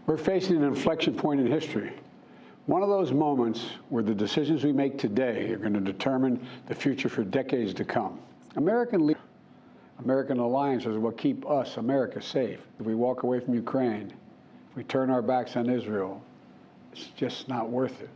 We're facing an inflection point in history. One of those moments where the decisions we make today are going to determine the future for decades to come. American alliances are what keep us, America, safe. If we walk away from Ukraine, if we turn our backs on Israel, it's just not worth it.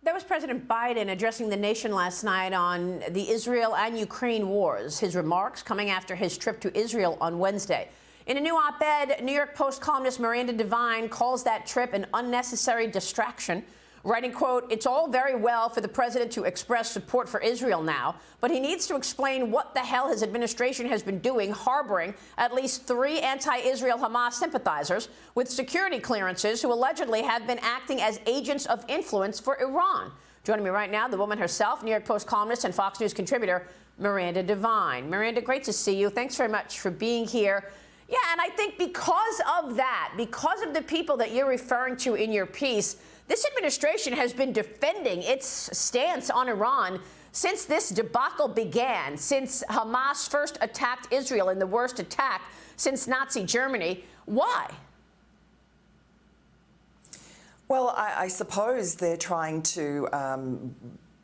That was President Biden addressing the nation last night on the Israel and Ukraine wars. His remarks coming after his trip to Israel on Wednesday. In a new op-ed, New York Post columnist Miranda Devine calls that trip an unnecessary distraction, writing, quote, "It's all very well for the president to express support for Israel now, but he needs to explain what the hell his administration has been doing, harboring at least 3 anti-Israel Hamas sympathizers with security clearances who allegedly have been acting as agents of influence for Iran." Joining me right now, the woman herself, New York Post columnist and Fox News contributor, Miranda Devine. Miranda, great to see you. Thanks very much for being here. Yeah, and I think because of that, because of the people that you're referring to in your piece, this administration has been defending its stance on Iran since this debacle began, since Hamas first attacked Israel in the worst attack since Nazi Germany. Why? Well, I suppose they're trying to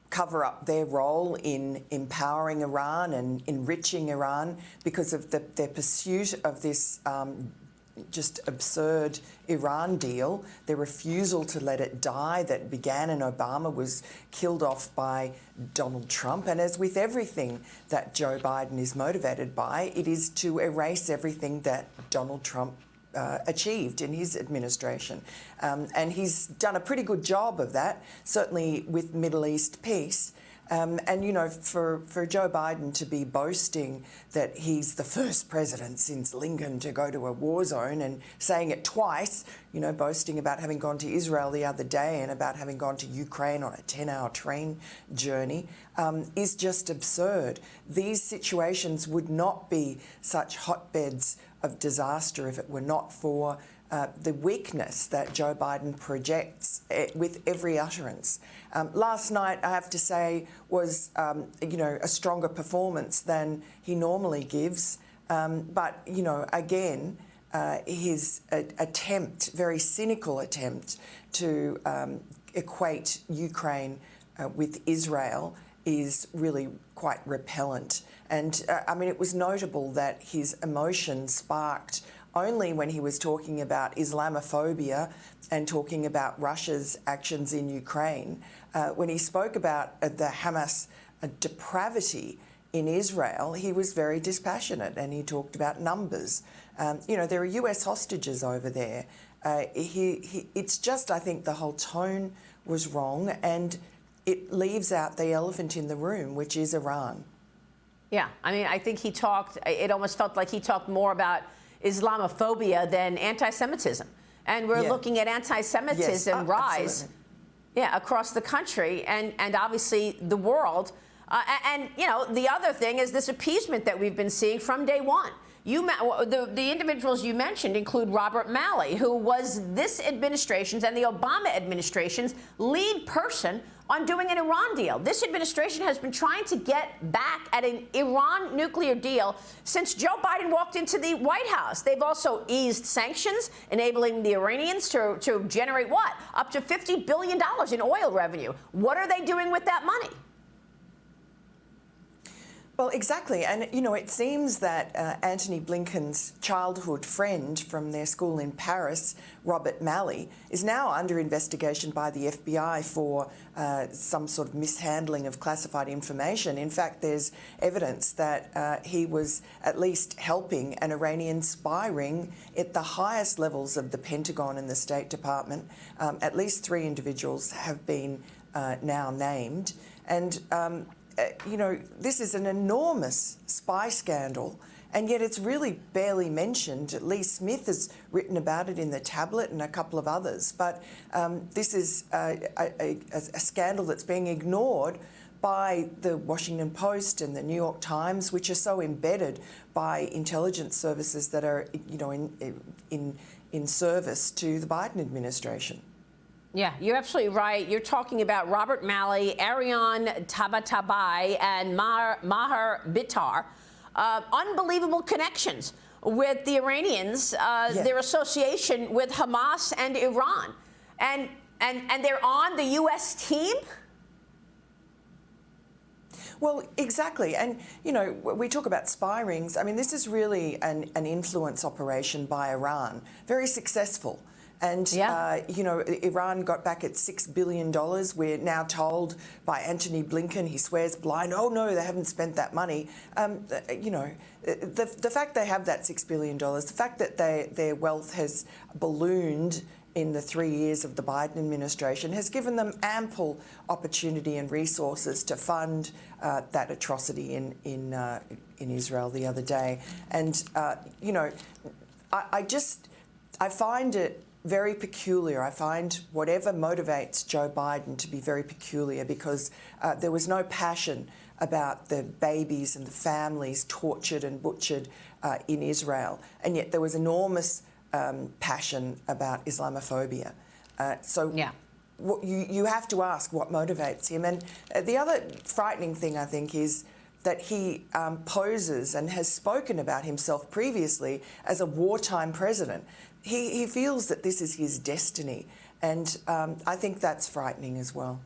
cover up their role in empowering Iran and enriching Iran because of their pursuit of this just absurd Iran deal, their refusal to let it die that began in Obama was killed off by Donald Trump. And as with everything that Joe Biden is motivated by, it is to erase everything that Donald Trump achieved in his administration. And he's done a pretty good job of that, certainly with Middle East peace. And, you know, for Joe Biden to be boasting that he's the first president since Lincoln to go to a war zone and saying it twice, you know, boasting about having gone to Israel the other day and about having gone to Ukraine on a 10-hour train journey, is just absurd. These situations would not be such hotbeds of disaster if it were not for the weakness that Joe Biden projects with every utterance. Last night, I have to say, was, you know, a stronger performance than he normally gives. But, you know, again, his attempt, very cynical attempt to equate Ukraine with Israel is really quite repellent. And, I mean, it was notable that his emotion sparked only when he was talking about Islamophobia and talking about Russia's actions in Ukraine. When he spoke about the Hamas depravity in Israel, he was very dispassionate and he talked about numbers. You know, there are US hostages over there. It's just, I think, the whole tone was wrong and it leaves out the elephant in the room, which is Iran. Yeah, I mean, I think he talked, it almost felt like he talked more about Islamophobia than anti-Semitism. And we're looking at anti-Semitism rise across the country and obviously the world. And, you know, the other thing is this appeasement that we've been seeing from day one. The individuals you mentioned include Robert Malley, who was this administration's and the Obama administration's lead person on doing an Iran deal. This administration has been trying to get back at an Iran nuclear deal since Joe Biden walked into the White House. They've also eased sanctions, enabling the Iranians to generate what? Up to $50 billion in oil revenue. What are they doing with that money? Well, exactly. And, you know, it seems that Antony Blinken's childhood friend from their school in Paris, Robert Malley, is now under investigation by the FBI for some sort of mishandling of classified information. In fact, there's evidence that he was at least helping an Iranian spy ring at the highest levels of the Pentagon and the State Department. At least 3 individuals have been now named. And you know, this is an enormous spy scandal, and yet it's really barely mentioned. Lee Smith has written about it in The Tablet and a couple of others, but this is a scandal that's being ignored by the Washington Post and the New York Times, which are so embedded by intelligence services that are, you know, in service to the Biden administration. Yeah, you're absolutely right. You're talking about Robert Malley, Ariane Tabatabai, and Maher Bitar. Unbelievable connections. with the Iranians, their association with Hamas and Iran. And they're on the U.S. team? Well, exactly. And, you know, we talk about spy rings. I mean, this is really an influence operation by Iran, very successful. And, you know, Iran got back at $6 billion. We're now told by Antony Blinken, he swears blind, oh, no, they haven't spent that money. You know, the fact they have that $6 billion, the fact that their wealth has ballooned in the 3 years of the Biden administration has given them ample opportunity and resources to fund that atrocity in Israel the other day. And, you know, I find it very peculiar. I find whatever motivates Joe Biden to be very peculiar, because there was no passion about the babies and the families tortured and butchered in Israel. And yet there was enormous passion about Islamophobia. You have to ask what motivates him. And the other frightening thing, I think, is that he poses and has spoken about himself previously as a wartime president. He feels that this is his destiny. And I think that's frightening as well.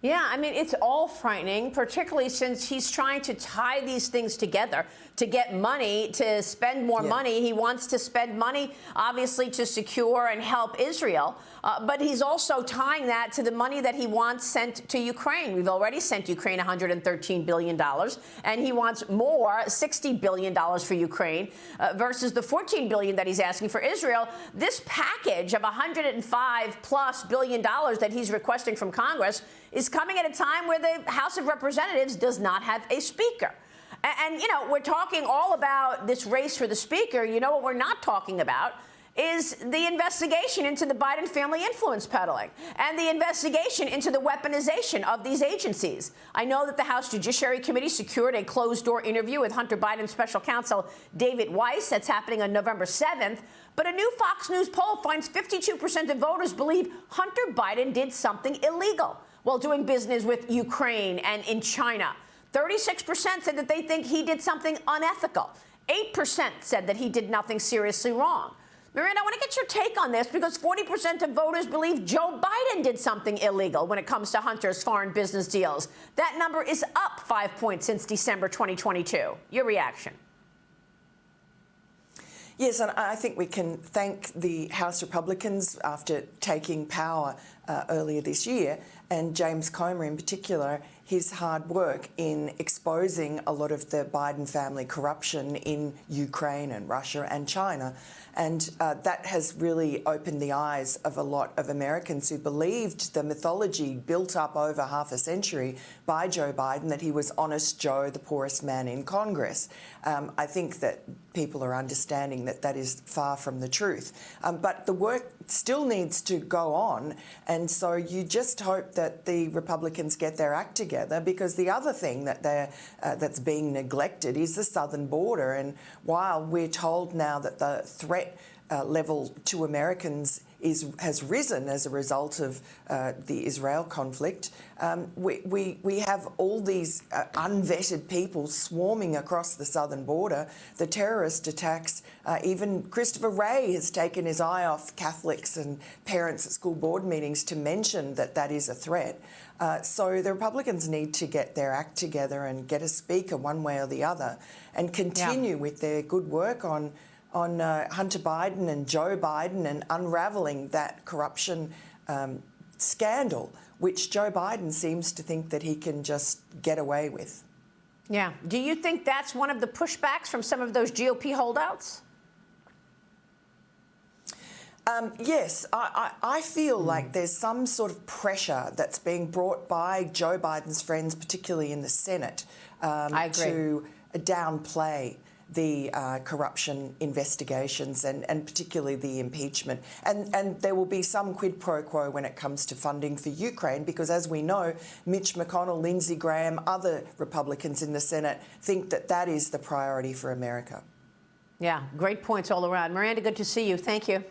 Yeah, I mean, it's all frightening, particularly since he's trying to tie these things together to get money, to spend more money. He wants to spend money, obviously, to secure and help Israel. But he's also tying that to the money that he wants sent to Ukraine. We've already sent Ukraine $113 billion, and he wants more, $60 billion for Ukraine, versus the $14 billion that he's asking for Israel. This package of $105+ billion that he's requesting from Congress is coming at a time where the House of Representatives does not have a speaker. And, you know, we're talking all about this race for the speaker. You know what we're not talking about is the investigation into the Biden family influence peddling and the investigation into the weaponization of these agencies. I know that the House Judiciary Committee secured a closed-door interview with Hunter Biden's special counsel, David Weiss. That's happening on November 7th. But a new Fox News poll finds 52% of voters believe Hunter Biden did something illegal while doing business with Ukraine and in China. 36% said that they think he did something unethical. 8% said that he did nothing seriously wrong. Miranda, I want to get your take on this, because 40% of voters believe Joe Biden did something illegal when it comes to Hunter's foreign business deals. That number is up 5 points since December 2022. Your reaction? Yes, and I think we can thank the House Republicans after taking power earlier this year, and James Comer in particular, his hard work in exposing a lot of the Biden family corruption in Ukraine and Russia and China. And that has really opened the eyes of a lot of Americans who believed the mythology built up over half a century by Joe Biden, that he was honest Joe, the poorest man in Congress. I think that people are understanding that that is far from the truth. But the work still needs to go on. And so you just hope that the Republicans get their act together, because the other thing that that's being neglected is the southern border. And while we're told now that the threat level to Americans has risen as a result of the Israel conflict, we have all these unvetted people swarming across the southern border. The terrorist attacks, even Christopher Wray has taken his eye off Catholics and parents at school board meetings to mention that that is a threat. So the Republicans need to get their act together and get a speaker one way or the other, and continue with their good work on Hunter Biden and Joe Biden and unraveling that corruption scandal, which Joe Biden seems to think that he can just get away with. Yeah. Do you think that's one of the pushbacks from some of those GOP holdouts? Yes, I feel like there's some sort of pressure that's being brought by Joe Biden's friends, particularly in the Senate, to downplay the corruption investigations and particularly the impeachment. And there will be some quid pro quo when it comes to funding for Ukraine, because as we know, Mitch McConnell, Lindsey Graham, other Republicans in the Senate think that that is the priority for America. Yeah, great points all around. Miranda, good to see you. Thank you.